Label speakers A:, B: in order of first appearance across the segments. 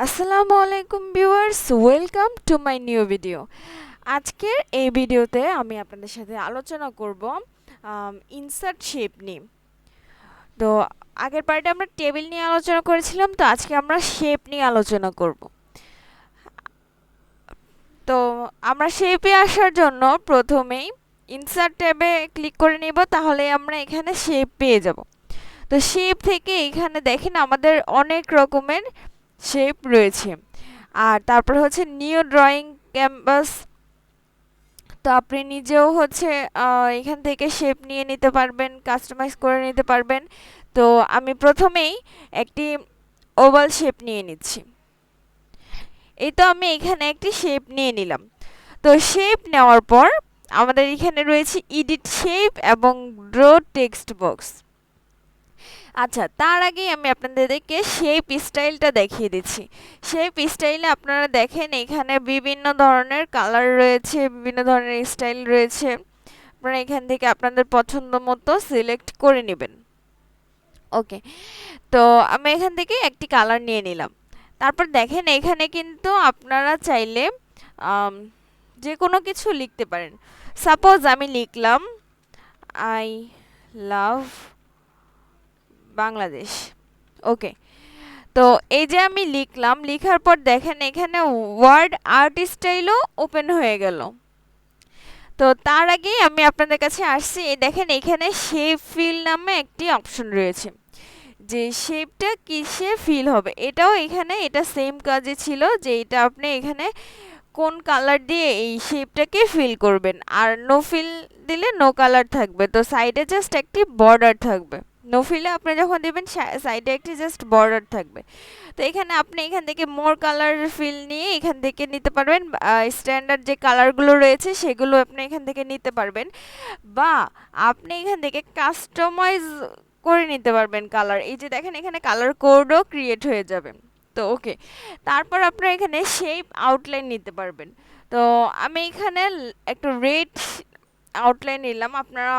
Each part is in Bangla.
A: আসসালামু আলাইকুম viewers, welcome to my new video. আজকের এই ভিডিওতে আমি আপনাদের সাথে আলোচনা করব ইনসার্ট শেপ নিয়ে। তো আগের পার্টে আমরা টেবিল নিয়ে আলোচনা করেছিলাম, তো আজকে আমরা শেপ নিয়ে আলোচনা করব। তো আমরা শেপে আসার জন্য প্রথমেই ইনসার্ট ট্যাবে ক্লিক করে নিব, তাহলে আমরা এখানে শেপ পেয়ে যাব। তো শেপ থেকে এখানে দেখেন আমাদের অনেক রকমের শেপ রয়েছে। আর তারপর হচ্ছে নিউ ড্রয়িং ক্যানভাস। তো আপনি নিজেও হচ্ছে এখান থেকে শেপ নিয়ে নিতে পারবেন, কাস্টমাইজ করে নিতে পারবেন। তো আমি প্রথমেই একটি ওভাল শেপ নিয়ে নিচ্ছি। এই তো আমি এখানে একটি শেপ নিয়ে নিলাম। তো শেপ নেওয়ার পর আমাদের এখানে রয়েছে এডিট শেপ এবং ড্র টেক্সট বক্স। আচ্ছা, তার আগেই আমি আপনাদেরকে শেপ স্টাইলটা দেখিয়ে দিচ্ছি। শেপ স্টাইলে আপনারা দেখেন এখানে বিভিন্ন ধরনের কালার রয়েছে, বিভিন্ন ধরনের স্টাইল রয়েছে। আপনারা এখান থেকে আপনাদের পছন্দ মতো সিলেক্ট করে নেবেন। ওকে, তো আমি এখান থেকে একটি কালার নিয়ে নিলাম। তারপর দেখেন এখানে কিন্তু আপনারা চাইলে যে কোনো কিছু লিখতে পারেন। সাপোজ আমি লিখলাম আই লাভ বাংলাদেশ। ওকে, তো এই যে আমি লিখলাম, লিখার পর দেখেন এখানে ওয়ার্ড আর্ট স্টাইলও ওপেন হয়ে গেল। তো তার আগেই আমি আপনাদের কাছে আসছি, দেখেন এখানে শেপ ফিল নামে একটি অপশন রয়েছে, যে শেপটা কিসে ফিল হবে। এটাও এখানে এটা সেম কাজে ছিল, যে এটা আপনি এখানে কোন কালার দিয়ে এই শেপটাকে ফিল করবেন। আর নো ফিল দিলে নো কালার থাকবে, তো সাইডে জাস্ট একটি বর্ডার থাকবে। নো ফিলে আপনি যখন দেবেন সাইডে একটি জাস্ট বর্ডার থাকবে। তো এখানে আপনি এখান থেকে মোর কালার ফিল নিয়ে এখান থেকে নিতে পারবেন। স্ট্যান্ডার্ড যে কালারগুলো রয়েছে সেগুলো আপনি এখান থেকে নিতে পারবেন, বা আপনি এখান থেকে কাস্টমাইজ করে নিতে পারবেন কালার। এই যে দেখেন এখানে কালার কোডও ক্রিয়েট হয়ে যাবে। তো ওকে, তারপর আপনারা এখানে শেপ আউটলাইন নিতে পারবেন। তো আমি এখানে একটা রেড আউটলাইন নিলাম। আপনারা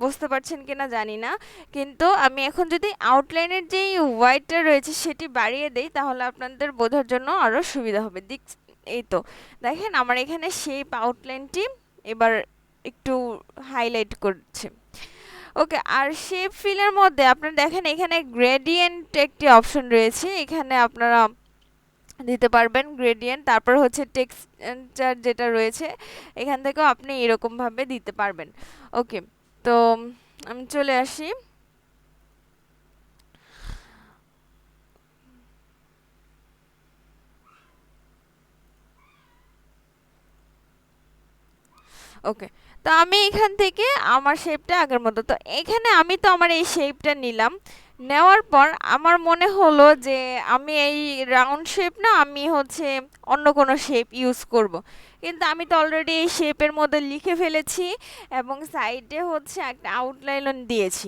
A: বুঝতে পারছেন কিনা জানি না, কিন্তু আমি এখন যদি আউটলাইনের যেই হোয়াইটটা রয়েছে সেটি বাড়িয়ে দেই, তাহলে আপনাদের বোঝার জন্য আরও সুবিধা হবে। এই তো দেখেন আমার এখানে শেপ আউটলাইনটি এবার একটু হাইলাইট করছে। ওকে, আর শেপ ফিলের মধ্যে আপনারা দেখেন এখানে গ্রেডিয়েন্ট একটি অপশন রয়েছে, এখানে আপনারা দিতে পারবেন গ্রেডিয়েন্ট। তারপর হচ্ছে টেক্সচার যেটা রয়েছে এখান থেকেও আপনি এরকমভাবে দিতে পারবেন। ওকে, তো আমি চলে আসি। ওকে, তো আমি এখান থেকে আমার শেপটা আগের মতো, তো এখানে আমি তো আমার এই শেপটা নিলাম। নেওয়ার পর আমার মনে হলো যে আমি এই রাউন্ড শেপ না, আমি হচ্ছে অন্য কোনো শেপ ইউজ করব। কিন্তু আমি তো অলরেডি এই শেপের মধ্যে লিখে ফেলেছি এবং সাইডে হচ্ছে একটা আউটলাইন দিয়েছি।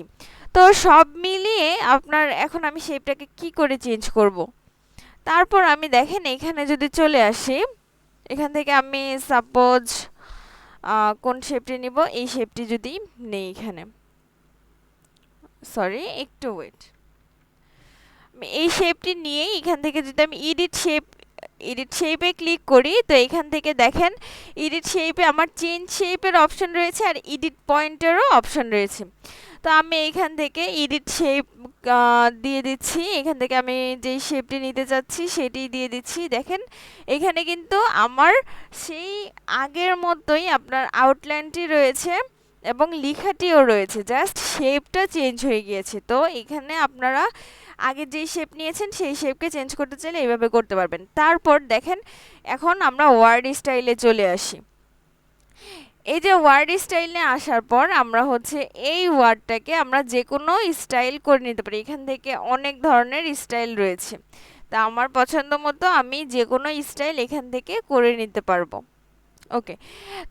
A: তো সব মিলিয়ে আপনার এখন আমি শেপটাকে কি করে চেঞ্জ করব। তারপর আমি দেখেন এখানে যদি চলে আসি, এখান থেকে আমি সাপোজ কোন শেপটি নিব, এই শেপটি যদি নেই এখানে, সরি একটু ওয়েট, এই শেপটি নিয়ে এখান থেকে যদি আমি এডিট শেপে ক্লিক করি, তো এখান থেকে দেখেন এডিট শেপে আমার চেঞ্জ শেপের অপশন রয়েছে আর এডিট পয়েন্টেরও অপশন রয়েছে। তো আমি এখান থেকে এডিট শেপ দিয়ে দিচ্ছি, এখান থেকে আমি যেই শেপটি নিতে চাচ্ছি সেটি দিয়ে দিচ্ছি। দেখেন এখানে কিন্তু আমার সেই আগের মতোই আপনার আউটলাইনটি রয়েছে এবং লেখাটিও রয়েছে, জাস্ট শেপটা চেঞ্জ হয়ে গিয়েছে। তো এখানে আপনারা আগে যেই শেপ নিয়েছেন সেই শেপকে চেঞ্জ করতে চাইলে এইভাবে করতে পারবেন। তারপর দেখেন এখন আমরা ওয়ার্ড স্টাইলে চলে আসি। এই যে ওয়ার্ড স্টাইলে আসার পর আমরা হচ্ছে এই ওয়ার্ডটাকে আমরা যে কোনো স্টাইল করে নিতে পারি। এখান থেকে অনেক ধরনের স্টাইল রয়েছে, তা আমার পছন্দ মতো আমি যে কোনো স্টাইল এখান থেকে করে নিতে পারবো। ওকে,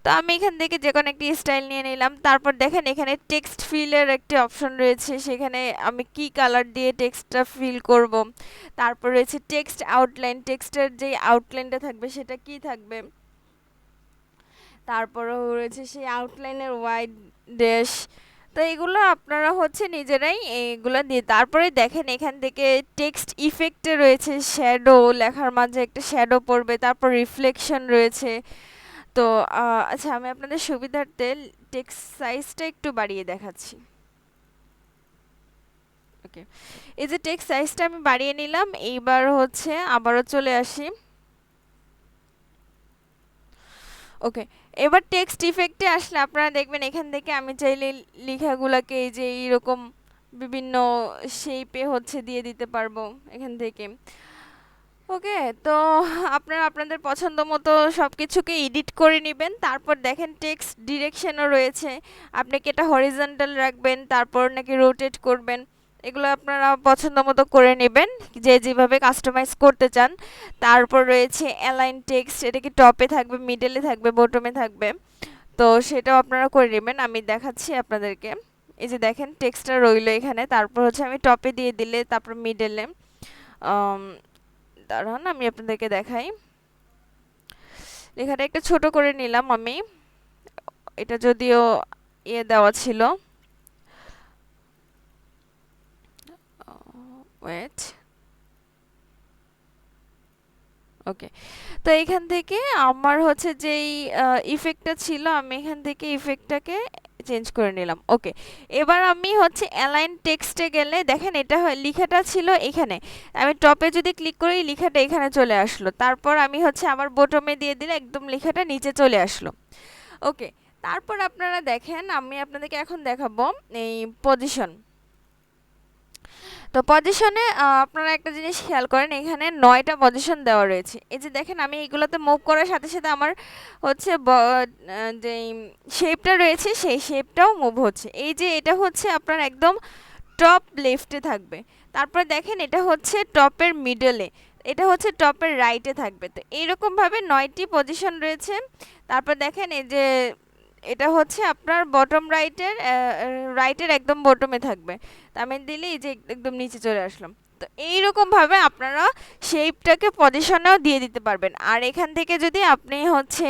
A: তো আমি এখান থেকে যে কোনো একটি স্টাইল নিয়ে নিলাম। তারপর দেখেন এখানে টেক্সট ফিলের একটি অপশন রয়েছে, সেখানে আমি কি কালার দিয়ে টেক্সটটা ফিল করব। তারপর রয়েছে টেক্সট আউটলাইন, টেক্সটের যে আউটলাইনটা থাকবে সেটা কি থাকবে। তারপরেও রয়েছে সেই আউটলাইনের ওয়াইড ড্যাশ। তো এগুলো আপনারা হচ্ছে নিজেরাই এগুলো দিয়ে তারপরে দেখেন এখান থেকে টেক্সট ইফেক্টে রয়েছে শ্যাডো, লেখার মাঝে একটা শ্যাডো পড়বে, তারপর রিফ্লেকশন রয়েছে। তো আচ্ছা, আমি আপনাদের সুবিধার্থে টেক্সট সাইজটা একটু বাড়িয়ে দেখাচ্ছি। ওকে, এই যে টেক্সট সাইজটা আমি বাড়িয়ে নিলাম, এইবার হচ্ছে আবারও চলে আসি। ওকে, এবার টেক্সট ইফেক্টে আসলে আপনারা দেখবেন এখান থেকে আমি চাইলে লেখাগুলোকে এই যে এইরকম বিভিন্ন শেপে হচ্ছে দিয়ে দিতে পারবো এখান থেকে। ওকে, তো আপনারা আপনাদের পছন্দ মতো সব কিছুকে এডিট করে নেবেন। তারপর দেখেন টেক্সট ডিরেকশনও রয়েছে, আপনি কি এটা হরিজন্টাল রাখবেন, তারপর নাকি রোটেট করবেন, এগুলো আপনারা পছন্দ মতো করে নেবেন, যে যেভাবে কাস্টমাইজ করতে চান। তারপর রয়েছে অ্যালাইন টেক্সট, এটা কি টপে থাকবে, মিডলে থাকবে, বটমে থাকবে, তো সেটাও আপনারা করে নেবেন। আমি দেখাচ্ছি আপনাদেরকে। এই যে দেখেন টেক্সটটা রইলো এখানে, তারপর হচ্ছে আমি টপে দিয়ে দিলে, তারপর মিডলে, দাঁড়ান আমি আপনাদেরকে দেখাই। লেখাটা একটু ছোট করে নিলাম আমি, এটা যদিও দেওয়া ছিল। ওয়েট, ওকে। তো এখান থেকে আমার হচ্ছে যেই ইফেক্টটা ছিল, আমি এখান থেকে ইফেক্টটাকে চেঞ্জ করে নিলাম। ওকে, এবার আমি হচ্ছে অ্যালাইন টেক্সটে গেলে দেখেন এটা লেখাটা ছিল এখানে, আমি টপে যদি ক্লিক করি লেখাটা এখানে চলে আসলো, তারপর আমি হচ্ছে আবার বটমে দিয়ে দিলে একদম লেখাটা নিচে চলে আসলো। ওকে, তারপর আপনারা দেখেন আমি আপনাদেরকে এখন দেখাবো এই পজিশন। তো পজিশনে আপনারা একটা জিনিস খেয়াল করেন, এখানে 9টা পজিশন দেওয়া রয়েছে। এই যে দেখেন আমি এইগুলোতে মুভ করার সাথে সাথে আমার হচ্ছে যে শেপটা রয়েছে সেই শেপটাও মুভ হচ্ছে। এই যে এটা হচ্ছে আপনার একদম টপ লেফটে থাকবে, তারপর দেখেন এটা হচ্ছে টপের মিডলে, এটা হচ্ছে টপের রাইটে থাকবে। তো এইরকমভাবে 9টি পজিশন রয়েছে। তারপর দেখেন এই যে এটা হচ্ছে আপনার বটম রাইটের একদম বটমে থাকবে, তা আমি দিলেই যে একদম নিচে চলে আসলাম। তো এইরকমভাবে আপনারা শেপটাকে পজিশনেও দিয়ে দিতে পারবেন। আর এখান থেকে যদি আপনি হচ্ছে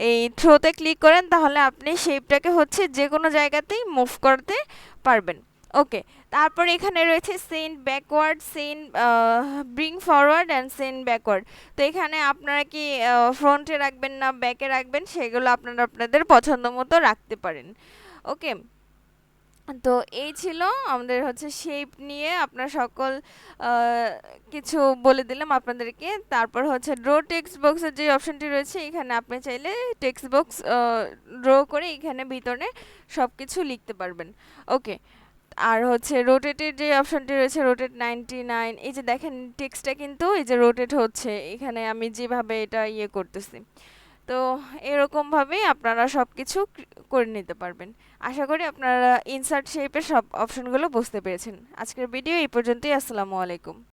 A: এই থ্রোতে ক্লিক করেন, তাহলে আপনি শেপটাকে হচ্ছে যে কোনো জায়গাতেই মুভ করতে পারবেন। ওকে, তারপর এখানে রয়েছে send backward, send bring forward and send backward. তো এখানে আপনারা কি ফ্রন্টে রাখবেন না ব্যাকে রাখবেন, সেগুলো আপনারা আপনাদের পছন্দ মতো রাখতে পারেন। ওকে, তো এই ছিল আমাদের হচ্ছে শেপ নিয়ে আপনার সকল কিছু বলে দিলাম আপনাদেরকে। তারপর হচ্ছে ড্র টেক্সট বক্সের যে অপশনটি রয়েছে, এখানে আপনি চাইলে টেক্সট বক্স ড্র করে এখানে ভিতরে সব কিছু লিখতে পারবেন। ওকে, আর হচ্ছে রোটেটের যে অপশনটি রয়েছে, রোটেট 99, এই যে দেখেন টেক্সটটা কিন্তু এই যে রোটেট হচ্ছে এখানে আমি যেভাবে এটা করতেছি। তো এরকমভাবেই আপনারা সব কিছু করে নিতে পারবেন। আশা করি আপনারা ইনসার্ট শেপের সব অপশনগুলো বুঝতে পেরেছেন। আজকের ভিডিও এই পর্যন্তই। আসসালামু আলাইকুম।